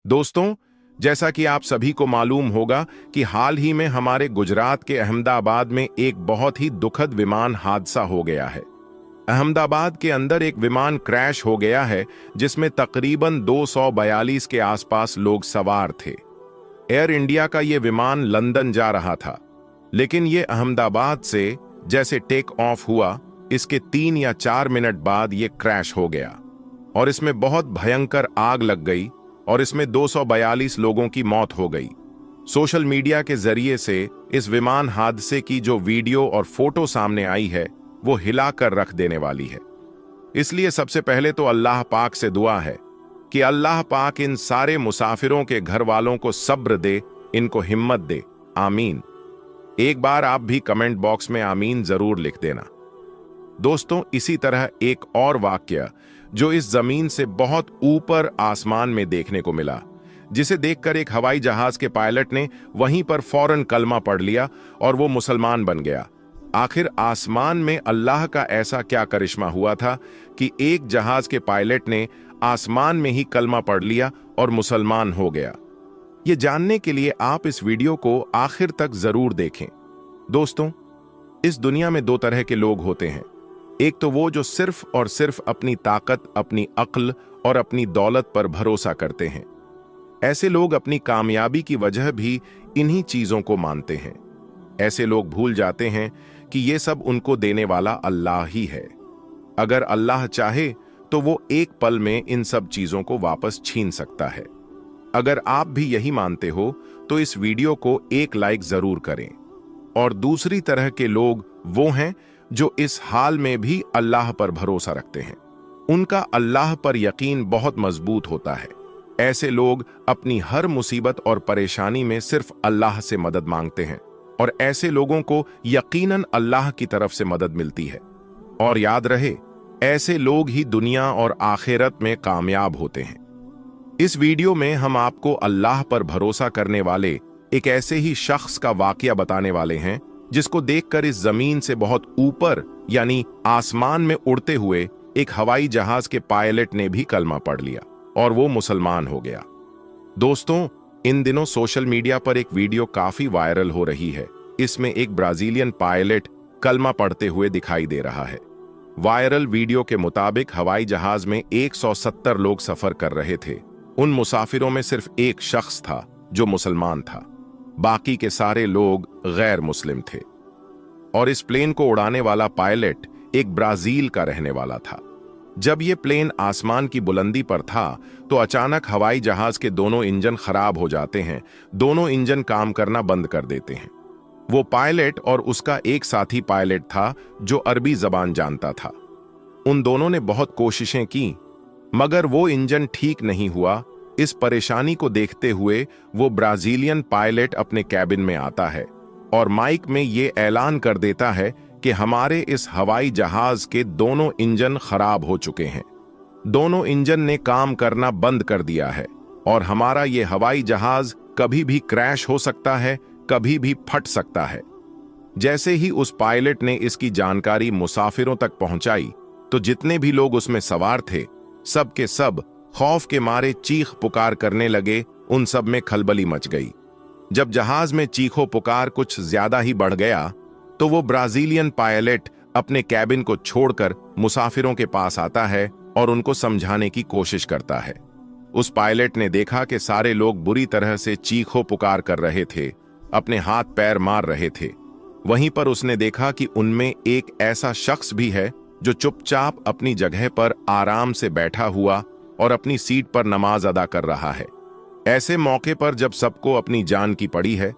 दोस्तों, जैसा कि आप सभी को मालूम होगा कि हाल ही में हमारे गुजरात के अहमदाबाद में एक बहुत ही दुखद विमान हादसा हो गया है। अहमदाबाद के अंदर एक विमान क्रैश हो गया है जिसमें तकरीबन 242 के आसपास लोग सवार थे। एयर इंडिया का ये विमान लंदन जा रहा था, लेकिन ये अहमदाबाद से जैसे टेक ऑफ हुआ, इसके 3 या 4 मिनट बाद ये क्रैश हो गया और इसमें बहुत भयंकर आग लग गई और इसमें 242 लोगों की मौत हो गई। सोशल मीडिया के जरिए से इस विमान हादसे की जो वीडियो और फोटो सामने आई है वो हिलाकर रख देने वाली है। इसलिए सबसे पहले तो अल्लाह पाक से दुआ है कि अल्लाह पाक इन सारे मुसाफिरों के घर वालों को सब्र दे, इनको हिम्मत दे। आमीन। एक बार आप भी कमेंट बॉक्स में आमीन जरूर लिख देना। दोस्तों, इसी तरह एक और वाकया जो इस जमीन से बहुत ऊपर आसमान में देखने को मिला, जिसे देखकर एक हवाई जहाज के पायलट ने वहीं पर फौरन कलमा पढ़ लिया और वो मुसलमान बन गया। आखिर आसमान में अल्लाह का ऐसा क्या करिश्मा हुआ था कि एक जहाज के पायलट ने आसमान में ही कलमा पढ़ लिया और मुसलमान हो गया? ये जानने के लिए आप इस वीडियो को आखिर तक जरूर देखें। दोस्तों, इस दुनिया में 2 तरह के लोग होते हैं। एक तो वो जो सिर्फ और सिर्फ अपनी ताकत, अपनी अक्ल और अपनी दौलत पर भरोसा करते हैं। ऐसे लोग अपनी कामयाबी की वजह भी इन्हीं चीजों को मानते हैं। ऐसे लोग भूल जाते हैं कि ये सब उनको देने वाला अल्लाह ही है। अगर अल्लाह चाहे तो वो एक पल में इन सब चीजों को वापस छीन सकता है। अगर आप भी यही मानते हो तो इस वीडियो को एक लाइक जरूर करें। और दूसरी तरह के लोग वो हैं जो इस हाल में भी अल्लाह पर भरोसा रखते हैं। उनका अल्लाह पर यकीन बहुत मजबूत होता है। ऐसे लोग अपनी हर मुसीबत और परेशानी में सिर्फ अल्लाह से मदद मांगते हैं और ऐसे लोगों को यकीनन अल्लाह की तरफ से मदद मिलती है। और याद रहे, ऐसे लोग ही दुनिया और आखिरत में कामयाब होते हैं। इस वीडियो में हम आपको अल्लाह पर भरोसा करने वाले एक ऐसे ही शख्स का वाकया बताने वाले हैं जिसको देखकर इस जमीन से बहुत ऊपर यानी आसमान में उड़ते हुए एक हवाई जहाज के पायलट ने भी कलमा पढ़ लिया और वो मुसलमान हो गया। दोस्तों, इन दिनों सोशल मीडिया पर एक वीडियो काफी वायरल हो रही है। इसमें एक ब्राजीलियन पायलट कलमा पढ़ते हुए दिखाई दे रहा है। वायरल वीडियो के मुताबिक हवाई जहाज में 170 लोग सफर कर रहे थे। उन मुसाफिरों में सिर्फ एक शख्स था जो मुसलमान था, बाकी के सारे लोग गैर मुस्लिम थे। और इस प्लेन को उड़ाने वाला पायलट एक ब्राजील का रहने वाला था। जब यह प्लेन आसमान की बुलंदी पर था तो अचानक हवाई जहाज के दोनों इंजन खराब हो जाते हैं। दोनों इंजन काम करना बंद कर देते हैं। वो पायलट और उसका एक साथी पायलट था जो अरबी जबान जानता था। उन दोनों ने बहुत कोशिशें की, मगर वो इंजन ठीक नहीं हुआ। इस परेशानी को देखते हुए वो ब्राजीलियन पायलट अपने कैबिन में आता है और माइक में ये ऐलान कर देता है कि हमारे इस हवाई जहाज के दोनों इंजन खराब हो चुके हैं। दोनों इंजन ने काम करना बंद कर दिया है और हमारा ये हवाई जहाज कभी भी क्रैश हो सकता है, कभी भी फट सकता है। जैसे ही उस पायलट ने इसकी जानकारी मुसाफिरों तक पहुंचाई तो जितने भी लोग उसमें सवार थे सब के सब खौफ के मारे चीख पुकार करने लगे। उन सब में खलबली मच गई। जब जहाज में चीखो पुकार कुछ ज्यादा ही बढ़ गया तो वो ब्राजीलियन पायलट अपने कैबिन को छोड़कर मुसाफिरों के पास आता है और उनको समझाने की कोशिश करता है। उस पायलट ने देखा कि सारे लोग बुरी तरह से चीखो पुकार कर रहे थे, अपने हाथ पैर मार रहे थे। वहीं पर उसने देखा कि उनमें एक ऐसा शख्स भी है जो चुपचाप अपनी जगह पर आराम से बैठा हुआ और अपनी सीट पर नमाज अदा कर रहा है। ऐसे मौके पर जब सबको अपनी जान की पड़ी है,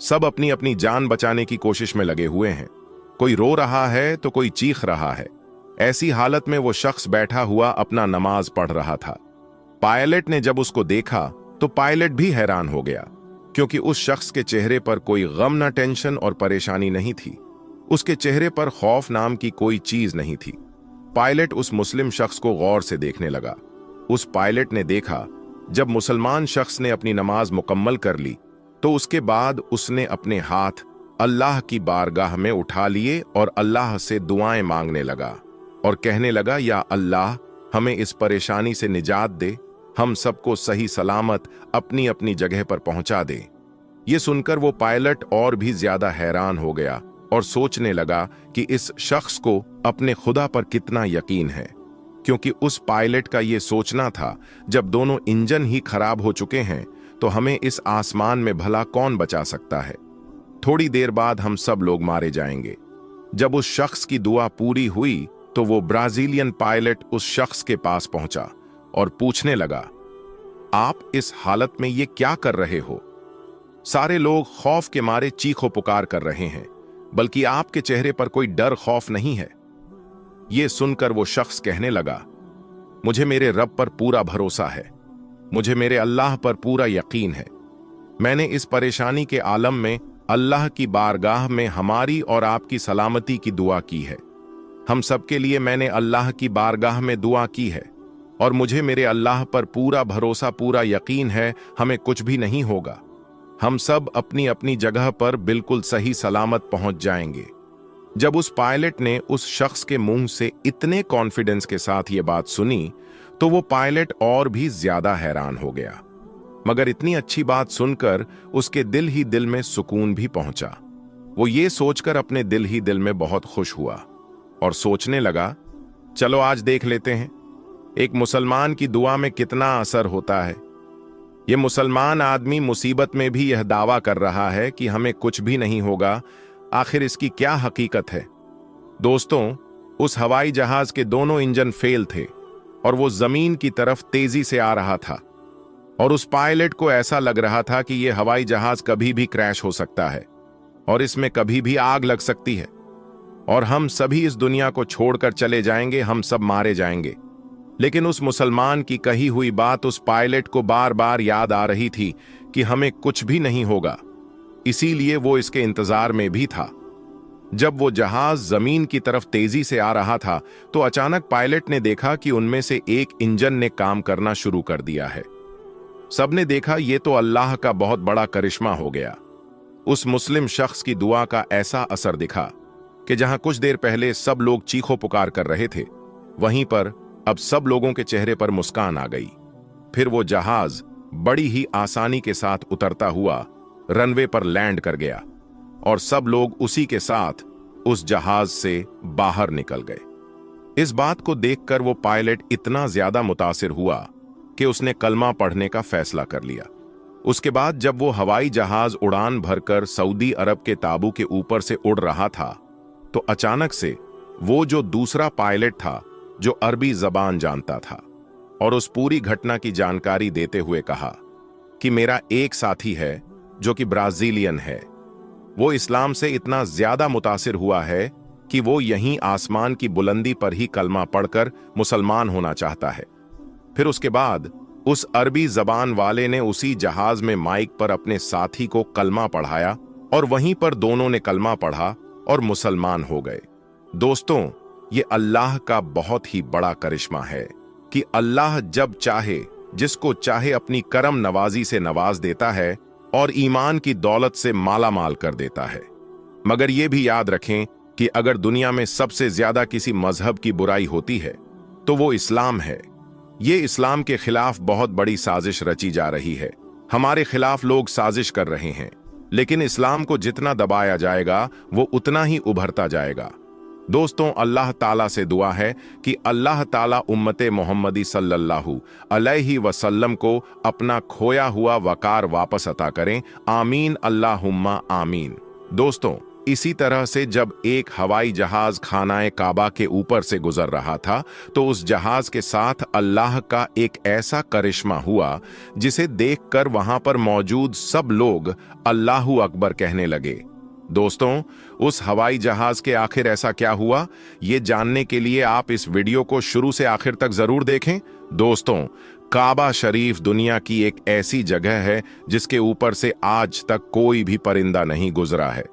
सब अपनी अपनी जान बचाने की कोशिश में लगे हुए हैं। कोई रो रहा है तो कोई चीख रहा है। ऐसी हालत में वो शख्स बैठा हुआ अपना नमाज पढ़ रहा था। पायलट ने जब उसको देखा तो पायलट भी हैरान हो गया, क्योंकि उस शख्स के चेहरे पर कोई गम न टेंशन और परेशानी नहीं थी। उसके चेहरे पर खौफ नाम की कोई चीज नहीं थी। पायलट उस मुस्लिम शख्स को गौर से देखने लगा। उस पायलट ने देखा जब मुसलमान शख्स ने अपनी नमाज मुकम्मल कर ली तो उसके बाद उसने अपने हाथ अल्लाह की बारगाह में उठा लिए और अल्लाह से दुआएं मांगने लगा और कहने लगा, या अल्लाह, हमें इस परेशानी से निजात दे, हम सबको सही सलामत अपनी अपनी जगह पर पहुंचा दे। ये सुनकर वो पायलट और भी ज्यादा हैरान हो गया और सोचने लगा कि इस शख्स को अपने खुदा पर कितना यकीन है, क्योंकि उस पायलट का ये सोचना था, जब दोनों इंजन ही खराब हो चुके हैं तो हमें इस आसमान में भला कौन बचा सकता है। थोड़ी देर बाद हम सब लोग मारे जाएंगे। जब उस शख्स की दुआ पूरी हुई तो वो ब्राजीलियन पायलट उस शख्स के पास पहुंचा और पूछने लगा, आप इस हालत में ये क्या कर रहे हो? सारे लोग खौफ के मारे चीखो पुकार कर रहे हैं, बल्कि आपके चेहरे पर कोई डर खौफ नहीं है। ये सुनकर वो शख्स कहने लगा, मुझे मेरे रब पर पूरा भरोसा है, मुझे मेरे अल्लाह पर पूरा यकीन है। मैंने इस परेशानी के आलम में अल्लाह की बारगाह में हमारी और आपकी सलामती की दुआ की है। हम सबके लिए मैंने अल्लाह की बारगाह में दुआ की है और मुझे मेरे अल्लाह पर पूरा भरोसा, पूरा यकीन है, हमें कुछ भी नहीं होगा। हम सब अपनी अपनी जगह पर बिल्कुल सही सलामत पहुंच जाएंगे। जब उस पायलट ने उस शख्स के मुंह से इतने कॉन्फिडेंस के साथ ये बात सुनी तो वो पायलट और भी ज्यादा हैरान हो गया, मगर इतनी अच्छी बात सुनकर उसके दिल ही दिल में सुकून भी पहुंचा। वो ये सोचकर अपने दिल ही दिल में बहुत खुश हुआ और सोचने लगा, चलो आज देख लेते हैं एक मुसलमान की दुआ में कितना असर होता है। ये मुसलमान आदमी मुसीबत में भी यह दावा कर रहा है कि हमें कुछ भी नहीं होगा। आखिर इसकी क्या हकीकत है? दोस्तों, उस हवाई जहाज के दोनों इंजन फेल थे और वो जमीन की तरफ तेजी से आ रहा था और उस पायलट को ऐसा लग रहा था कि यह हवाई जहाज कभी भी क्रैश हो सकता है और इसमें कभी भी आग लग सकती है और हम सभी इस दुनिया को छोड़कर चले जाएंगे, हम सब मारे जाएंगे। लेकिन उस मुसलमान की कही हुई बात उस पायलट को बार बार याद आ रही थी कि हमें कुछ भी नहीं होगा, इसीलिए वो इसके इंतजार में भी था। जब वो जहाज जमीन की तरफ तेजी से आ रहा था तो अचानक पायलट ने देखा कि उनमें से एक इंजन ने काम करना शुरू कर दिया है। सबने देखा ये तो अल्लाह का बहुत बड़ा करिश्मा हो गया। उस मुस्लिम शख्स की दुआ का ऐसा असर दिखा कि जहां कुछ देर पहले सब लोग चीखो पुकार कर रहे थे, वहीं पर अब सब लोगों के चेहरे पर मुस्कान आ गई। फिर वो जहाज बड़ी ही आसानी के साथ उतरता हुआ रनवे पर लैंड कर गया और सब लोग उसी के साथ उस जहाज से बाहर निकल गए। इस बात को देखकर वो पायलट इतना ज्यादा मुतासिर हुआ कि उसने कलमा पढ़ने का फैसला कर लिया। उसके बाद जब वो हवाई जहाज उड़ान भरकर सऊदी अरब के ताबू के ऊपर से उड़ रहा था तो अचानक से वो जो दूसरा पायलट था, जो अरबी जबान जानता था और उस पूरी घटना की जानकारी देते हुए कहा कि मेरा एक साथी है जो कि ब्राजीलियन है, वो इस्लाम से इतना ज्यादा मुतासिर हुआ है कि वो यहीं आसमान की बुलंदी पर ही कलमा पढ़कर मुसलमान होना चाहता है। फिर उसके बाद उस अरबी जबान वाले ने उसी जहाज में माइक पर अपने साथी को कलमा पढ़ाया और वहीं पर दोनों ने कलमा पढ़ा और मुसलमान हो गए। दोस्तों, ये अल्लाह का बहुत ही बड़ा करिश्मा है कि अल्लाह जब चाहे जिसको चाहे अपनी करम नवाजी से नवाज देता है और ईमान की दौलत से माला माल कर देता है। मगर ये भी याद रखें कि अगर दुनिया में सबसे ज्यादा किसी मजहब की बुराई होती है तो वो इस्लाम है। ये इस्लाम के खिलाफ बहुत बड़ी साजिश रची जा रही है। हमारे खिलाफ लोग साजिश कर रहे हैं, लेकिन इस्लाम को जितना दबाया जाएगा वो उतना ही उभरता जाएगा। दोस्तों, अल्लाह ताला से दुआ है कि अल्लाह ताला उम्मते मोहम्मदी सल्लल्लाहु अलैहि वसल्लम को अपना खोया हुआ वकार वापस अता करें। आमीन, अल्लाहुम्मा आमीन। दोस्तों, इसी तरह से जब एक हवाई जहाज खानाए काबा के ऊपर से गुजर रहा था तो उस जहाज के साथ अल्लाह का एक ऐसा करिश्मा हुआ जिसे देखकर वहां पर मौजूद सब लोग अल्लाहू अकबर कहने लगे। दोस्तों, उस हवाई जहाज के आखिर ऐसा क्या हुआ, ये जानने के लिए आप इस वीडियो को शुरू से आखिर तक जरूर देखें। दोस्तों, काबा शरीफ दुनिया की एक ऐसी जगह है जिसके ऊपर से आज तक कोई भी परिंदा नहीं गुजरा है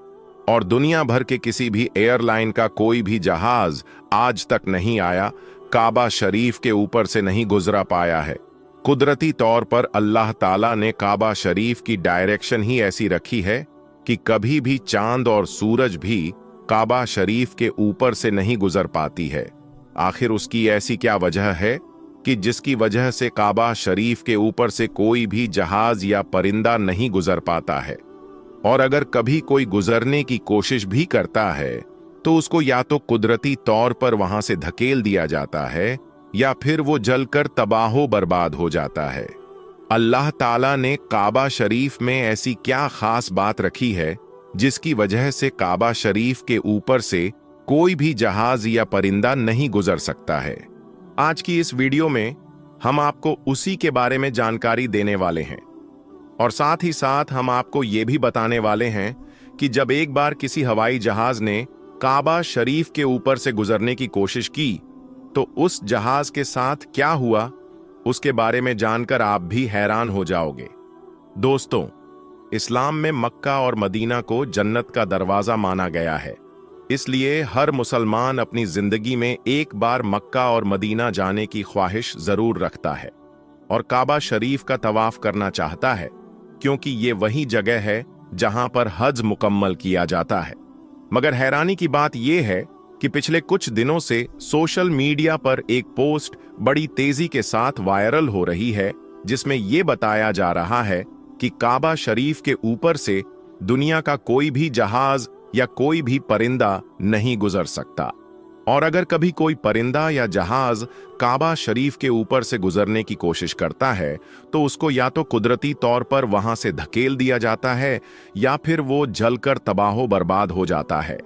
और दुनिया भर के किसी भी एयरलाइन का कोई भी जहाज आज तक नहीं आया, काबा शरीफ के ऊपर से नहीं गुजरा पाया है। कुदरती तौर पर अल्लाह ताला ने काबा शरीफ की डायरेक्शन ही ऐसी रखी है कि कभी भी चांद और सूरज भी काबा शरीफ के ऊपर से नहीं गुजर पाती है। आखिर उसकी ऐसी क्या वजह है कि जिसकी वजह से काबा शरीफ के ऊपर से कोई भी जहाज या परिंदा नहीं गुजर पाता है? और अगर कभी कोई गुजरने की कोशिश भी करता है तो उसको या तो कुदरती तौर पर वहां से धकेल दिया जाता है या फिर वो जलकर तबाहो बर्बाद हो जाता है। अल्लाह ताला ने काबा शरीफ में ऐसी क्या खास बात रखी है जिसकी वजह से काबा शरीफ के ऊपर से कोई भी जहाज या परिंदा नहीं गुजर सकता है? आज की इस वीडियो में हम आपको उसी के बारे में जानकारी देने वाले हैं और साथ ही साथ हम आपको ये भी बताने वाले हैं कि जब एक बार किसी हवाई जहाज ने काबा शरीफ के ऊपर से गुजरने की कोशिश की तो उस जहाज के साथ क्या हुआ, उसके बारे में जानकर आप भी हैरान हो जाओगे। दोस्तों, इस्लाम में मक्का और मदीना को जन्नत का दरवाजा माना गया है, इसलिए हर मुसलमान अपनी जिंदगी में एक बार मक्का और मदीना जाने की ख्वाहिश जरूर रखता है और काबा शरीफ का तवाफ करना चाहता है, क्योंकि ये वही जगह है जहां पर हज मुकम्मल किया जाता है। मगर हैरानी की बात यह है कि पिछले कुछ दिनों से सोशल मीडिया पर एक पोस्ट बड़ी तेजी के साथ वायरल हो रही है, जिसमें यह बताया जा रहा है कि काबा शरीफ के ऊपर से दुनिया का कोई भी जहाज या कोई भी परिंदा नहीं गुजर सकता। और अगर कभी कोई परिंदा या जहाज काबा शरीफ के ऊपर से गुजरने की कोशिश करता है तो उसको या तो कुदरती तौर पर वहां से धकेल दिया जाता है या फिर वो जलकर तबाहो बर्बाद हो जाता है।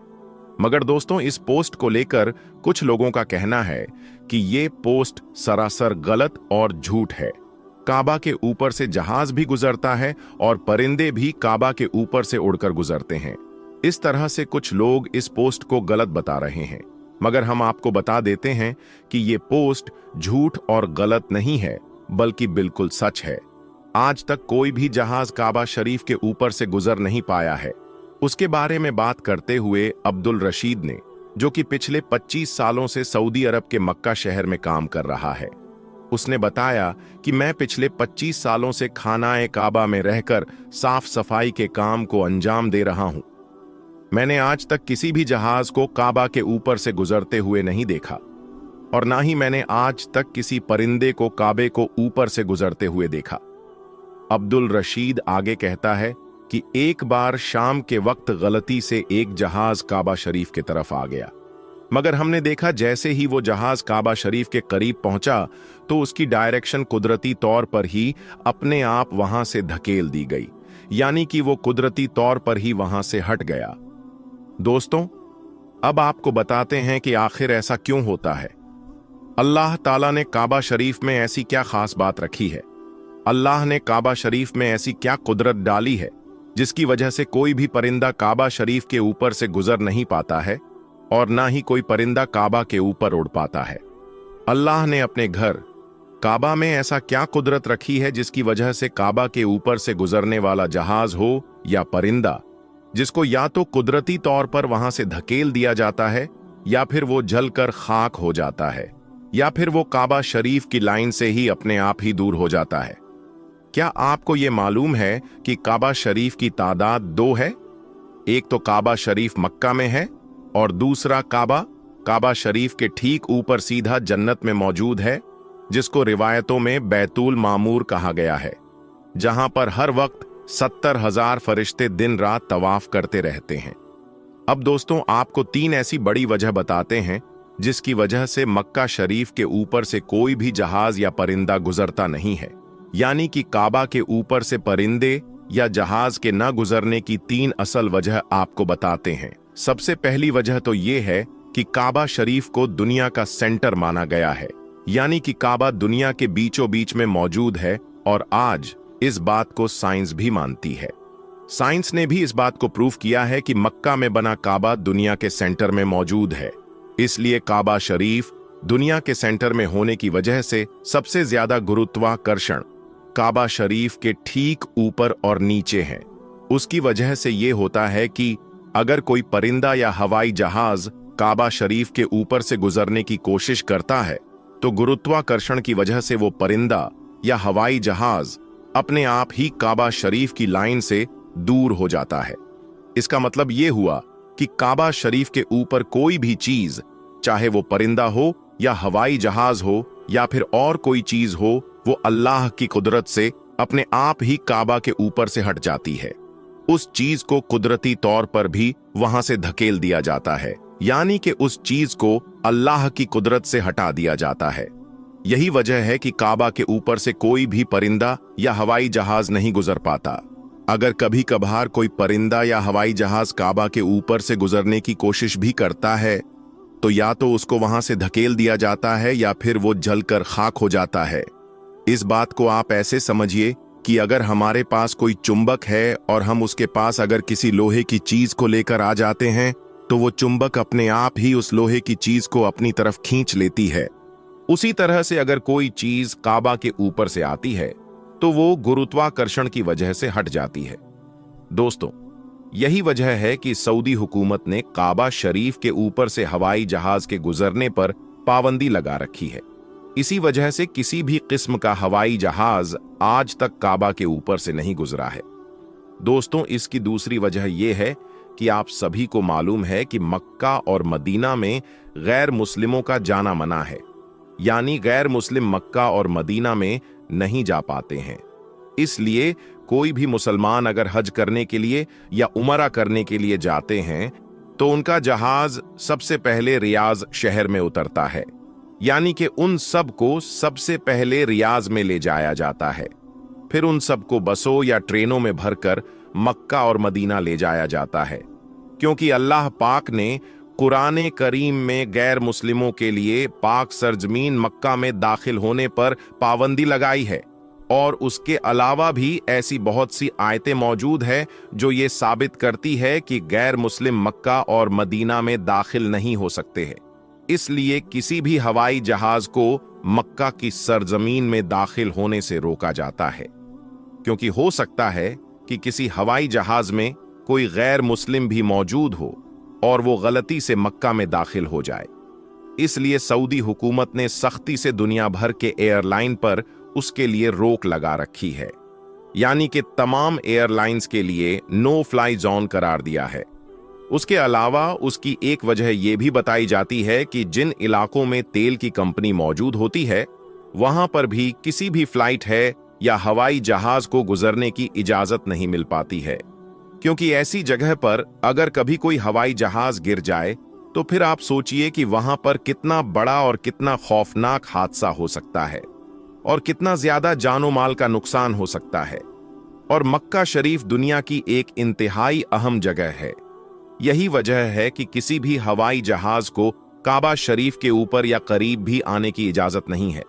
मगर दोस्तों, इस पोस्ट को लेकर कुछ लोगों का कहना है कि ये पोस्ट सरासर गलत और झूठ है। काबा के ऊपर से जहाज भी गुजरता है और परिंदे भी काबा के ऊपर से उड़कर गुजरते हैं। इस तरह से कुछ लोग इस पोस्ट को गलत बता रहे हैं, मगर हम आपको बता देते हैं कि ये पोस्ट झूठ और गलत नहीं है, बल्कि बिल्कुल सच है। आज तक कोई भी जहाज काबा शरीफ के ऊपर से गुजर नहीं पाया है। उसके बारे में बात करते हुए अब्दुल रशीद ने, जो कि पिछले 25 सालों से सऊदी अरब के मक्का शहर में काम कर रहा है, उसने बताया कि मैं पिछले 25 सालों से खानाए काबा में रहकर साफ सफाई के काम को अंजाम दे रहा हूं। मैंने आज तक किसी भी जहाज को काबा के ऊपर से गुजरते हुए नहीं देखा और ना ही मैंने आज तक किसी परिंदे को काबे को ऊपर से गुजरते हुए देखा। अब्दुल रशीद आगे कहता है कि एक बार शाम के वक्त गलती से एक जहाज काबा शरीफ की तरफ आ गया, मगर हमने देखा जैसे ही वो जहाज काबा शरीफ के करीब पहुंचा तो उसकी डायरेक्शन कुदरती तौर पर ही अपने आप वहां से धकेल दी गई, यानी कि वो कुदरती तौर पर ही वहां से हट गया। दोस्तों, अब आपको बताते हैं कि आखिर ऐसा क्यों होता है। अल्लाह ताला ने काबा शरीफ में ऐसी क्या खास बात रखी है? अल्लाह ने काबा शरीफ में ऐसी क्या कुदरत डाली है जिसकी वजह से कोई भी परिंदा काबा शरीफ के ऊपर से गुजर नहीं पाता है और ना ही कोई परिंदा काबा के ऊपर उड़ पाता है? अल्लाह ने अपने घर काबा में ऐसा क्या कुदरत रखी है जिसकी वजह से काबा के ऊपर से गुजरने वाला जहाज हो या परिंदा, जिसको या तो कुदरती तौर पर वहां से धकेल दिया जाता है या फिर वो जलकर खाक हो जाता है या फिर वो काबा शरीफ की लाइन से ही अपने आप ही दूर हो जाता है? क्या आपको ये मालूम है कि काबा शरीफ की तादाद 2 है? एक तो काबा शरीफ मक्का में है और दूसरा काबा शरीफ के ठीक ऊपर सीधा जन्नत में मौजूद है, जिसको रिवायतों में बैतुल मामूर कहा गया है, जहां पर हर वक्त 70,000 फरिश्ते दिन रात तवाफ करते रहते हैं। अब दोस्तों, आपको 3 ऐसी बड़ी वजह बताते हैं जिसकी वजह से मक्का शरीफ के ऊपर से कोई भी जहाज या परिंदा गुजरता नहीं है, यानी कि काबा के ऊपर से परिंदे या जहाज के न गुजरने की 3 असल वजह आपको बताते हैं। सबसे पहली वजह तो ये है कि काबा शरीफ को दुनिया का सेंटर माना गया है, यानी कि काबा दुनिया के बीचों बीच में मौजूद है और आज इस बात को साइंस भी मानती है। साइंस ने भी इस बात को प्रूव किया है कि मक्का में बना काबा दुनिया के सेंटर में मौजूद है, इसलिए काबा शरीफ दुनिया के सेंटर में होने की वजह से सबसे ज्यादा गुरुत्वाकर्षण काबा शरीफ के ठीक ऊपर और नीचे है। उसकी वजह से ये होता है कि अगर कोई परिंदा या हवाई जहाज काबा शरीफ के ऊपर से गुजरने की कोशिश करता है तो गुरुत्वाकर्षण की वजह से वो परिंदा या हवाई जहाज अपने आप ही काबा शरीफ की लाइन से दूर हो जाता है। इसका मतलब ये हुआ कि काबा शरीफ के ऊपर कोई भी चीज, चाहे वो परिंदा हो या हवाई जहाज हो या फिर और कोई चीज हो, वो अल्लाह की कुदरत से अपने आप ही काबा के ऊपर से हट जाती है। उस चीज को कुदरती तौर पर भी वहां से धकेल दिया जाता है, यानी कि उस चीज को अल्लाह की कुदरत से हटा दिया जाता है। यही वजह है कि काबा के ऊपर से कोई भी परिंदा या हवाई जहाज नहीं गुजर पाता। अगर कभी कभार कोई परिंदा या हवाई जहाज काबा के ऊपर से गुजरने की कोशिश भी करता है तो या तो उसको वहां से धकेल दिया जाता है या फिर वो जलकर खाक हो जाता है। इस बात को आप ऐसे समझिए कि अगर हमारे पास कोई चुंबक है और हम उसके पास अगर किसी लोहे की चीज को लेकर आ जाते हैं तो वो चुंबक अपने आप ही उस लोहे की चीज को अपनी तरफ खींच लेती है। उसी तरह से अगर कोई चीज काबा के ऊपर से आती है तो वो गुरुत्वाकर्षण की वजह से हट जाती है। दोस्तों, यही वजह है कि सऊदी हुकूमत ने काबा शरीफ के ऊपर से हवाई जहाज के गुजरने पर पाबंदी लगा रखी है। इसी वजह से किसी भी किस्म का हवाई जहाज आज तक काबा के ऊपर से नहीं गुजरा है। दोस्तों, इसकी दूसरी वजह यह है कि आप सभी को मालूम है कि मक्का और मदीना में गैर मुस्लिमों का जाना मना है, यानी गैर मुस्लिम मक्का और मदीना में नहीं जा पाते हैं। इसलिए कोई भी मुसलमान अगर हज करने के लिए या उमरा करने के लिए जाते हैं तो उनका जहाज सबसे पहले रियाज शहर में उतरता है, यानी कि उन सब को सबसे पहले रियाज में ले जाया जाता है। फिर उन सब को बसों या ट्रेनों में भरकर मक्का और मदीना ले जाया जाता है, क्योंकि अल्लाह पाक ने कुरान करीम में गैर मुस्लिमों के लिए पाक सरजमीन मक्का में दाखिल होने पर पाबंदी लगाई है। और उसके अलावा भी ऐसी बहुत सी आयतें मौजूद है जो ये साबित करती है कि गैर मुस्लिम मक्का और मदीना में दाखिल नहीं हो सकते हैं। इसलिए किसी भी हवाई जहाज को मक्का की सरजमीन में दाखिल होने से रोका जाता है, क्योंकि हो सकता है कि किसी हवाई जहाज में कोई गैर मुस्लिम भी मौजूद हो और वो गलती से मक्का में दाखिल हो जाए। इसलिए सऊदी हुकूमत ने सख्ती से दुनिया भर के एयरलाइन पर उसके लिए रोक लगा रखी है, यानी कि तमाम एयरलाइंस के लिए नो फ्लाई जोन करार दिया है। उसके अलावा उसकी एक वजह यह भी बताई जाती है कि जिन इलाकों में तेल की कंपनी मौजूद होती है वहां पर भी किसी भी फ्लाइट है या हवाई जहाज को गुजरने की इजाजत नहीं मिल पाती है, क्योंकि ऐसी जगह पर अगर कभी कोई हवाई जहाज गिर जाए तो फिर आप सोचिए कि वहां पर कितना बड़ा और कितना खौफनाक हादसा हो सकता है और कितना ज्यादा जानो माल का नुकसान हो सकता है। और मक्का शरीफ दुनिया की एक इंतहाई अहम जगह है। यही वजह है कि किसी भी हवाई जहाज को काबा शरीफ के ऊपर या करीब भी आने की इजाजत नहीं है,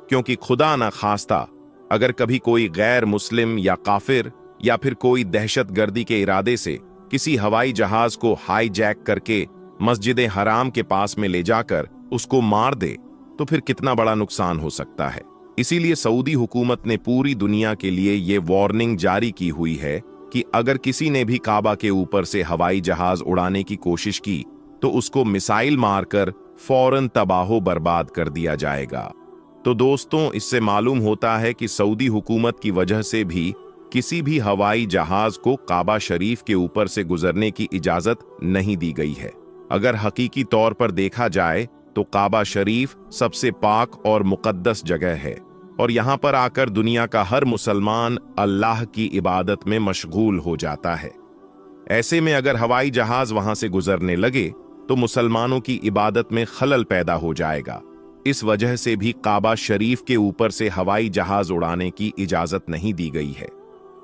क्योंकि खुदा ना खास्ता अगर कभी कोई गैर मुस्लिम या काफिर या फिर कोई दहशतगर्दी के इरादे से किसी हवाई जहाज को हाईजैक करके मस्जिद हराम के पास में ले जाकर उसको मार दे तो फिर कितना बड़ा नुकसान हो सकता है। इसीलिए सऊदी हुकूमत ने पूरी दुनिया के लिए ये वार्निंग जारी की हुई है कि अगर किसी ने भी काबा के ऊपर से हवाई जहाज उड़ाने की कोशिश की तो उसको मिसाइल मारकर फौरन तबाहो बर्बाद कर दिया जाएगा। तो दोस्तों, इससे मालूम होता है कि सऊदी हुकूमत की वजह से भी किसी भी हवाई जहाज को काबा शरीफ के ऊपर से गुजरने की इजाजत नहीं दी गई है। अगर हकीकी तौर पर देखा जाए तो काबा शरीफ सबसे पाक और मुकद्दस जगह है और यहाँ पर आकर दुनिया का हर मुसलमान अल्लाह की इबादत में मशगूल हो जाता है। ऐसे में अगर हवाई जहाज वहां से गुजरने लगे तो मुसलमानों की इबादत में खलल पैदा हो जाएगा। इस वजह से भी काबा शरीफ के ऊपर से हवाई जहाज उड़ाने की इजाजत नहीं दी गई है।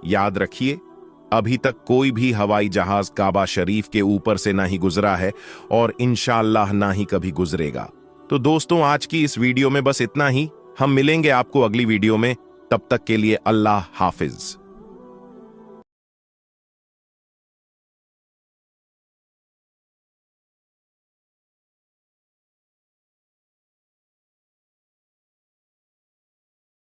याद रखिए, अभी तक कोई भी हवाई जहाज काबा शरीफ के ऊपर से ना ही गुजरा है और इंशाअल्लाह ना ही कभी गुजरेगा। तो दोस्तों, आज की इस वीडियो में बस इतना ही। हम मिलेंगे आपको अगली वीडियो में। तब तक के लिए अल्लाह हाफिज।